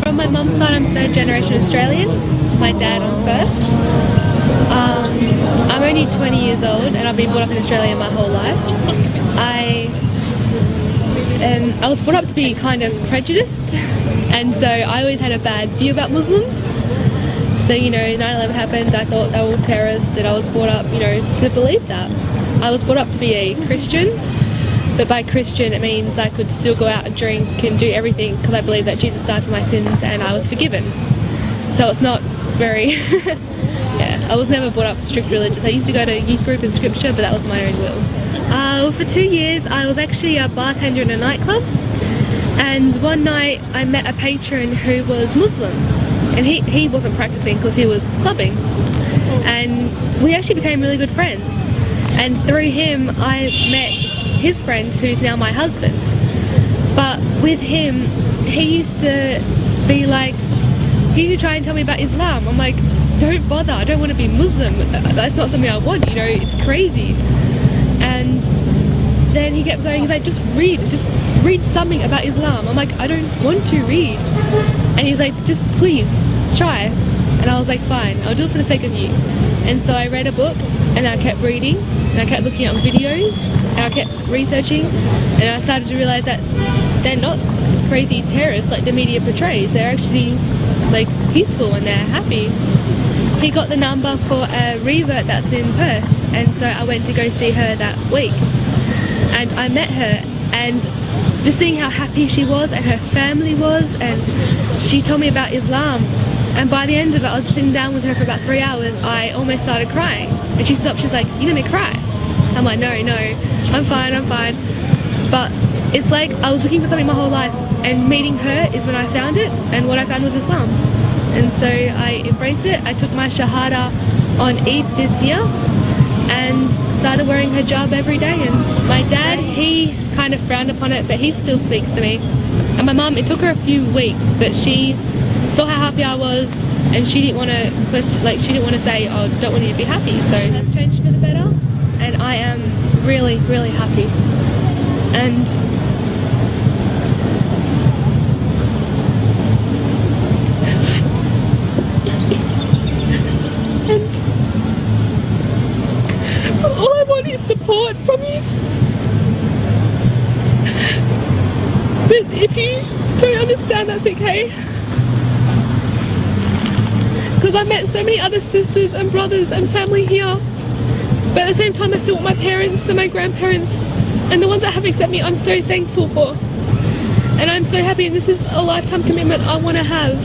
From my mum's side, I'm third generation Australian. My dad on first. I'm only 20 years old and I've been brought up in Australia my whole life. I was brought up to be kind of prejudiced, and so I always had a bad view about Muslims. So, you know, 9/11 happened, I thought they were all terrorists, and I was brought up, you know, to believe that. I was brought up to be a Christian, but by Christian it means I could still go out and drink and do everything because I believe that Jesus died for my sins and I was forgiven. So it's not very... yeah, I was never brought up strict religious. I used to go to youth group and scripture, but that was my own will. For 2 years I was actually a bartender in a nightclub, and one night I met a patron who was Muslim, and he wasn't practicing because he was clubbing, and we actually became really good friends, and through him I met his friend who's now my husband. But with him, he used to be like, he used to try and tell me about Islam. I'm like, don't bother, I don't want to be Muslim, that's not something I want, you know, it's crazy. And then he kept saying, he's like, just read something about Islam. I'm like, I don't want to read. And he's like, just please try. And I was like, fine, I'll do it for the sake of you. And so I read a book and I kept reading and I kept looking up videos and I kept researching, and I started to realize that they're not crazy terrorists like the media portrays. They're actually like peaceful and they're happy. He got the number for a revert that's in Perth, and so I went to go see her that week, and I met her, and just seeing how happy she was and her family was, and she told me about Islam, and by the end of it I was sitting down with her for about 3 hours. I almost started crying, and she stopped. She's like, you're gonna cry? I'm like, no, I'm fine. But it's like I was looking for something my whole life, and meeting her is when I found it, and what I found was Islam. And so I embraced it. I took my Shahada on Eid this year and started wearing hijab every day. And my dad, he kind of frowned upon it, but he still speaks to me. And my mum, it took her a few weeks, but she saw how happy I was, and she didn't want to question, like, she didn't want to say, oh, don't want you to be happy. So that's changed for the better, and I am really, really happy. And all I want is support from you. But if you don't understand, that's okay. Because I met so many other sisters and brothers and family here. But at the same time, I still want my parents and my grandparents and the ones that have accepted me. I'm so thankful for. And I'm so happy, and this is a lifetime commitment I want to have.